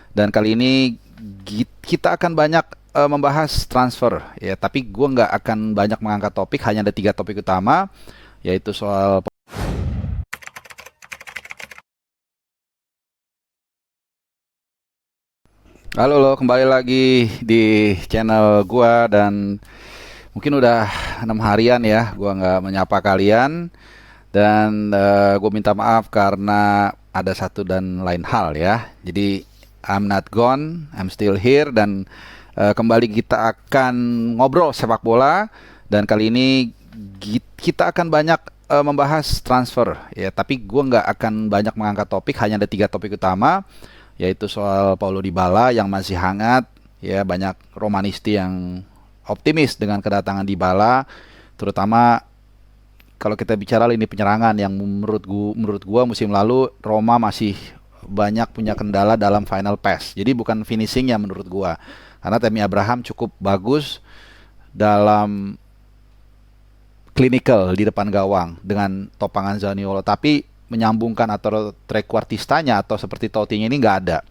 Dan kali ini kita akan banyak membahas transfer ya, tapi gue nggak akan banyak mengangkat topik, hanya ada tiga topik utama, yaitu soal. Halo lo, kembali lagi di channel gua dan mungkin udah 6 harian ya gua nggak menyapa kalian dan gue minta maaf karena ada satu dan lain hal ya. Jadi I'm not gone, I'm still here dan kembali kita akan ngobrol sepak bola dan kali ini kita akan banyak membahas transfer ya. Tapi gue nggak akan banyak mengangkat topik, hanya ada tiga topik utama, yaitu soal Paulo Dybala yang masih hangat ya. Banyak Romanisti yang optimis dengan kedatangan Dybala, terutama kalau kita bicara lini penyerangan yang menurut gua musim lalu Roma masih banyak punya kendala dalam final pass. Jadi bukan finishingnya menurut gua. Karena Tammy Abraham cukup bagus dalam clinical di depan gawang dengan topangan Zaniolo, tapi menyambungkan atau trequartistanya atau seperti Totti ini nggak ada.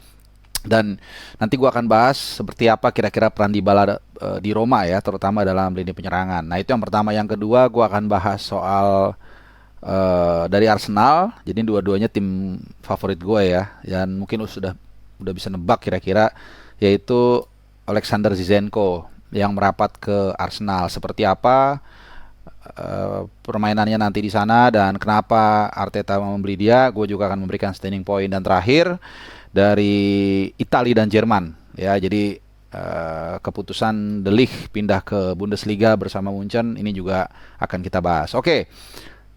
Dan nanti gua akan bahas seperti apa kira-kira peran Dybala di Roma ya, terutama dalam lini penyerangan. Nah itu yang pertama. Yang kedua gua akan bahas soal dari Arsenal. Jadi dua-duanya tim favorit gue ya. Dan mungkin udah bisa nebak kira-kira, yaitu Alexander Zinchenko yang merapat ke Arsenal. Seperti apa permainannya nanti di sana dan kenapa Arteta membeli dia, gue juga akan memberikan standing point. Dan terakhir dari Italia dan Jerman ya. Jadi keputusan De Ligt pindah ke Bundesliga bersama Munchen ini juga akan kita bahas. Oke.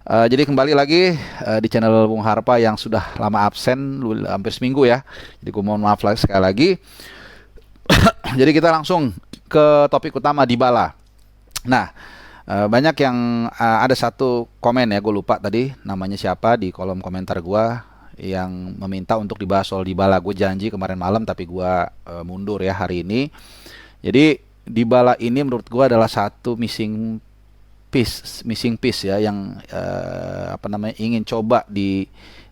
Jadi kembali lagi di channel Bung Harpa yang sudah lama absen, hampir seminggu ya. Jadi gue mohon maaf lagi sekali lagi. Jadi kita langsung ke topik utama, Dybala. Nah, banyak yang ada satu komen ya, gue lupa tadi namanya siapa di kolom komentar gue yang meminta untuk dibahas soal Dybala. Gue janji kemarin malam tapi gue mundur ya hari ini. Jadi Dybala ini menurut gue adalah satu missing piece ya yang ingin coba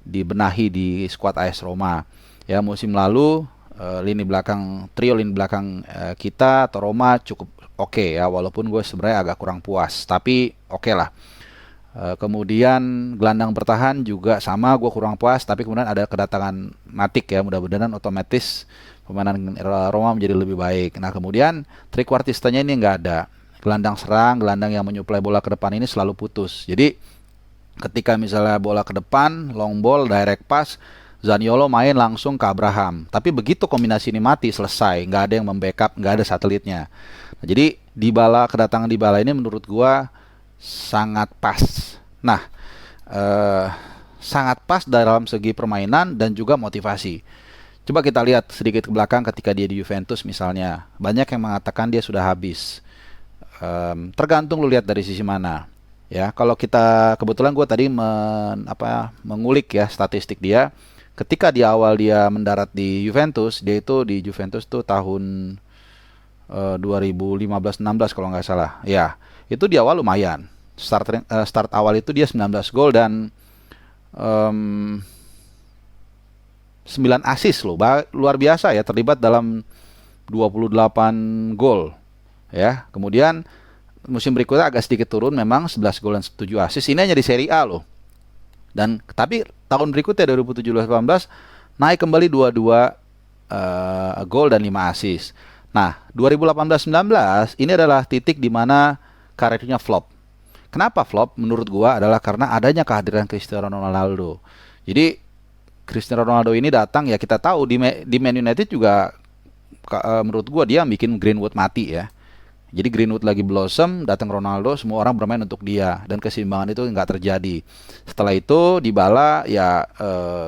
dibenahi di skuad AS Roma. Ya musim lalu trio lini belakang kita atau Roma cukup oke ya, walaupun gue sebenarnya agak kurang puas, tapi oke lah. Kemudian gelandang bertahan juga sama, gue kurang puas, tapi kemudian ada kedatangan Matic ya, mudah-mudahan otomatis permainan Roma menjadi lebih baik. Nah kemudian trequartistanya ini nggak ada. Gelandang serang, gelandang yang menyuplai bola ke depan ini selalu putus. Jadi ketika misalnya bola ke depan, long ball, direct pass, Zaniolo main langsung ke Abraham. Tapi begitu kombinasi ini mati, selesai. Nggak ada yang membackup, nggak ada satelitnya. Nah, jadi kedatangan Dybala ini menurut gua sangat pas. Nah, sangat pas dalam segi permainan dan juga motivasi. Coba kita lihat sedikit ke belakang ketika dia di Juventus misalnya. Banyak yang mengatakan dia sudah habis. Tergantung lu lihat dari sisi mana ya. Kalau kita kebetulan gue tadi mengulik ya statistik dia ketika di awal dia mendarat di Juventus. Dia itu di Juventus tuh tahun 2015-16 kalau nggak salah ya. Itu di awal lumayan start awal itu dia 19 gol dan 9 assist loh. Luar biasa ya, terlibat dalam 28 gol ya. Kemudian musim berikutnya agak sedikit turun memang, 11 gol dan 7 assist. Ini hanya di Serie A loh. Dan tapi tahun berikutnya 2017-18 naik kembali 22 gol dan 5 assist. Nah, 2018-19 ini adalah titik di mana karirnya flop. Kenapa flop? Menurut gua adalah karena adanya kehadiran Cristiano Ronaldo. Jadi Cristiano Ronaldo ini datang ya, kita tahu di Man United juga menurut gua dia bikin Greenwood mati ya. Jadi Greenwood lagi blossom, datang Ronaldo, semua orang bermain untuk dia dan keseimbangan itu nggak terjadi. Setelah itu Dybala ya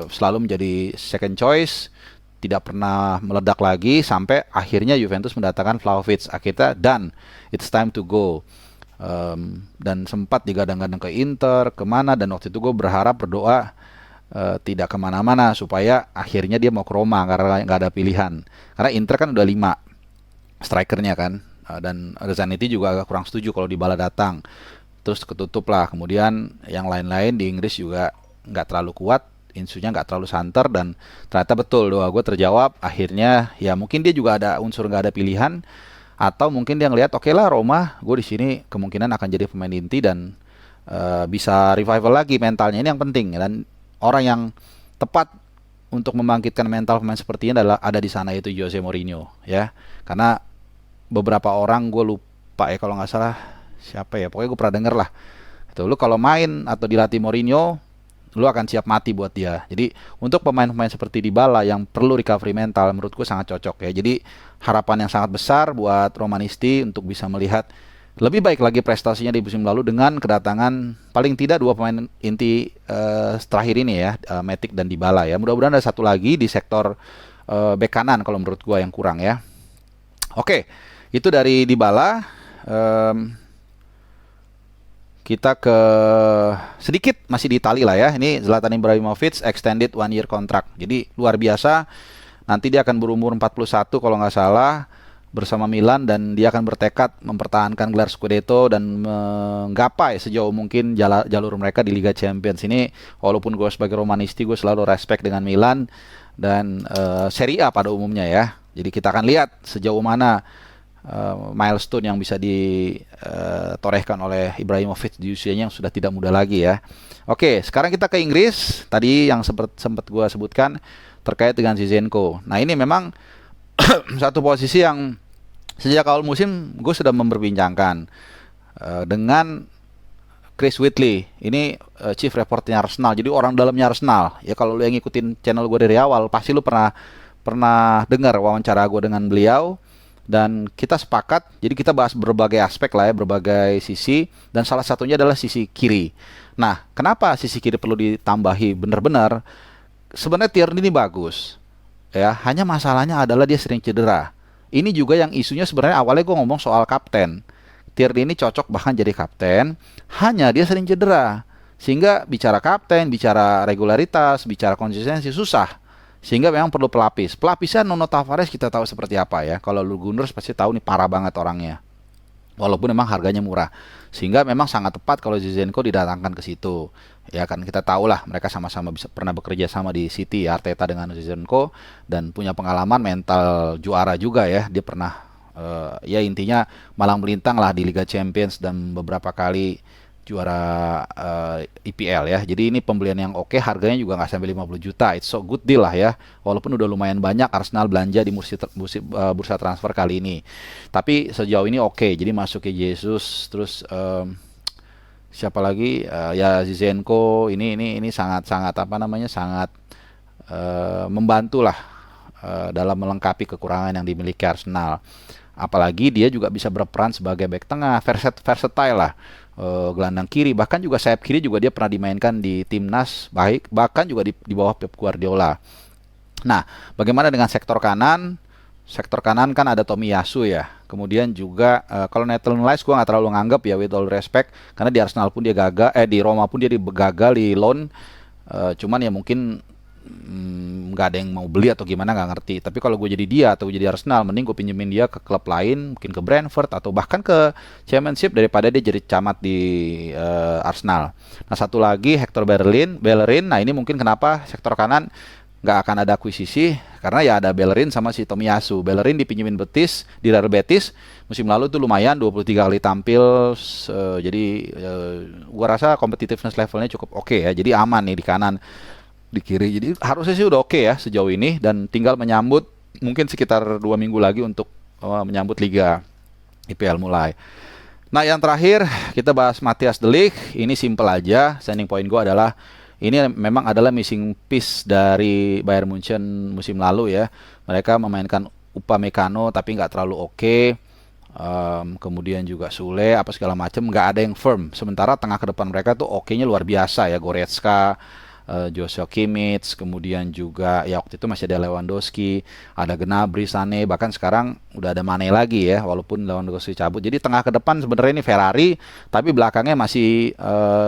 selalu menjadi second choice, tidak pernah meledak lagi sampai akhirnya Juventus mendatangkan Vlahovic akhirnya, dan it's time to go. Dan sempat digadang-gadang ke Inter, kemana, dan waktu itu gue berdoa tidak kemana-mana supaya akhirnya dia mau ke Roma karena nggak ada pilihan. Karena Inter kan udah 5 strikernya kan. Dan Zanetti juga agak kurang setuju kalau Dybala datang. Terus ketutup lah. Kemudian yang lain-lain di Inggris juga nggak terlalu kuat. isunya nggak terlalu santer, dan ternyata betul doa gue terjawab. Akhirnya ya mungkin dia juga ada unsur nggak ada pilihan, atau mungkin dia ngelihat oke lah Roma, gue di sini kemungkinan akan jadi pemain inti dan bisa revival lagi mentalnya, ini yang penting. Dan orang yang tepat untuk membangkitkan mental pemain seperti ini adalah ada di sana, yaitu Jose Mourinho ya. Karena beberapa orang, gue lupa ya kalau nggak salah siapa ya, pokoknya gue pernah denger lah itu, lu kalau main atau dilatih Mourinho lu akan siap mati buat dia. Jadi untuk pemain-pemain seperti Dybala yang perlu recovery mental, menurutku sangat cocok ya. Jadi harapan yang sangat besar buat Romanisti untuk bisa melihat lebih baik lagi prestasinya di musim lalu dengan kedatangan paling tidak dua pemain inti terakhir ini ya, Matic dan Dybala ya. Mudah-mudahan ada satu lagi di sektor bek kanan kalau menurut gua yang kurang ya. Oke, itu dari Dybala. Kita ke sedikit masih di Italia lah ya. Ini Zlatan Ibrahimovic extended 1 year contract. Jadi luar biasa. Nanti dia akan berumur 41 kalau nggak salah bersama Milan, dan dia akan bertekad mempertahankan gelar Scudetto dan menggapai sejauh mungkin jalur mereka di Liga Champions. Ini walaupun gue sebagai Romanisti gue selalu respect dengan Milan dan Serie A pada umumnya ya. Jadi kita akan lihat sejauh mana milestone yang bisa ditorehkan oleh Ibrahimovic di usianya yang sudah tidak muda lagi ya. Oke, sekarang kita ke Inggris. Tadi yang sempat gue sebutkan terkait dengan Zinchenko. Nah ini memang satu posisi yang sejak awal musim gue sudah memperbincangkan dengan Chris Whitley. Ini chief reporternya Arsenal, jadi orang dalamnya Arsenal. Ya kalau lu yang ngikutin channel gue dari awal, pasti lu pernah dengar wawancara gue dengan beliau. Dan kita sepakat, jadi kita bahas berbagai aspek lah ya, berbagai sisi, dan salah satunya adalah sisi kiri. Nah, kenapa sisi kiri perlu ditambahi benar-benar? Sebenarnya Tierney ini bagus, ya. Hanya masalahnya adalah dia sering cedera. Ini juga yang isunya sebenarnya awalnya gue ngomong soal kapten. Tierney ini cocok bahkan jadi kapten, hanya dia sering cedera. Sehingga bicara kapten, bicara regularitas, bicara konsistensi susah. Sehingga memang perlu pelapis. Pelapisnya Nuno Tavares kita tahu seperti apa ya. Kalau lu Gunners pasti tahu nih parah banget orangnya. Walaupun memang harganya murah. Sehingga memang sangat tepat kalau Zinchenko didatangkan ke situ. Ya kan kita tahu lah mereka sama-sama pernah bekerja sama di City, Arteta dengan Zinchenko, dan punya pengalaman mental juara juga ya. Dia pernah ya intinya malang melintang lah di Liga Champions dan beberapa kali juara IPL ya. Jadi ini pembelian yang oke, harganya juga nggak sampai 50 juta. It's so good deal lah ya. Walaupun udah lumayan banyak Arsenal belanja di bursa transfer kali ini. Tapi sejauh ini oke. Jadi masuk ke Jesus, terus siapa lagi? Ya Zinchenko ini sangat apa namanya? Sangat membantu lah dalam melengkapi kekurangan yang dimiliki Arsenal. Apalagi dia juga bisa berperan sebagai bek tengah, versatile lah. Gelandang kiri, bahkan juga sayap kiri juga dia pernah dimainkan di timnas, bahkan juga di bawah Pep Guardiola. Nah, bagaimana dengan sektor kanan? Sektor kanan kan ada Tomiyasu ya. Kemudian juga kalau Nathan Lyles gue nggak terlalu nganggap ya, with all respect, karena di Arsenal pun dia gagal, di Roma pun dia gagal di loan. Cuman ya mungkin nggak ada yang mau beli atau gimana nggak ngerti. Tapi kalau gue jadi dia atau gue jadi Arsenal, mending gue pinjemin dia ke klub lain, mungkin ke Brentford atau bahkan ke Championship daripada dia jadi camat di Arsenal. Nah satu lagi Hector Bellerin. Nah ini mungkin kenapa sektor kanan nggak akan ada akuisisi, karena ya ada Bellerin sama si Tomiyasu. Bellerin dipinjemin Betis di Real Betis musim lalu tuh lumayan 23 kali tampil, jadi gua rasa competitiveness levelnya cukup oke ya. Jadi aman nih di kanan, di kiri. Jadi harusnya sih udah oke ya sejauh ini, dan tinggal menyambut mungkin sekitar 2 minggu lagi untuk menyambut Liga IPL mulai. Nah yang terakhir kita bahas Matthias de Ligt. Ini simple aja, standing point gue adalah ini memang adalah missing piece dari Bayern Munchen musim lalu ya. Mereka memainkan Upamecano tapi nggak terlalu oke. Kemudian juga Sule apa segala macam, nggak ada yang firm. Sementara tengah ke depan mereka tuh oke-nya luar biasa ya. Goretzka, Joshua Kimmich, kemudian juga ya waktu itu masih ada Lewandowski, ada Gnabry, Sané, bahkan sekarang udah ada Mane lagi ya, walaupun Lewandowski cabut. Jadi tengah ke depan sebenarnya ini Ferrari, tapi belakangnya masih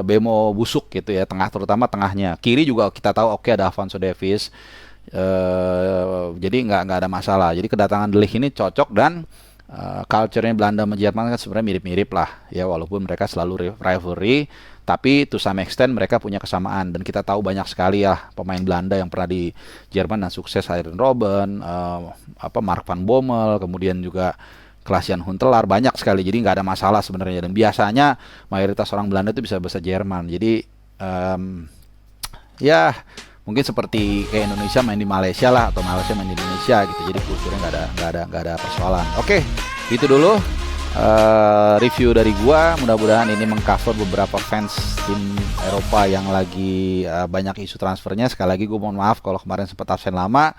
bemo busuk gitu ya, tengah terutama tengahnya. Kiri juga kita tahu oke ada Alphonso Davies. Jadi nggak ada masalah. Jadi kedatangan De Ligt ini cocok, dan culture-nya Belanda sama Jerman kan sebenarnya mirip-mirip lah ya, walaupun mereka selalu rivalry, Tapi to some extent mereka punya kesamaan, dan kita tahu banyak sekali ya pemain Belanda yang pernah di Jerman dan sukses, Arjen Robben, Mark van Bommel, kemudian juga Klaas-Jan Huntelaar, banyak sekali. Jadi nggak ada masalah sebenarnya, dan biasanya mayoritas orang Belanda itu bisa bahasa Jerman. Jadi ya mungkin seperti kayak Indonesia main di Malaysia lah, atau Malaysia main di Indonesia gitu. Jadi kulturnya nggak ada persoalan. Oke, itu dulu review dari gua. Mudah-mudahan ini mengcover beberapa fans tim Eropa yang lagi banyak isu transfernya. Sekali lagi gua mohon maaf kalau kemarin sempat absen lama.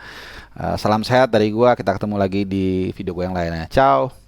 Salam sehat dari gua. Kita ketemu lagi di video gua yang lainnya. Ciao.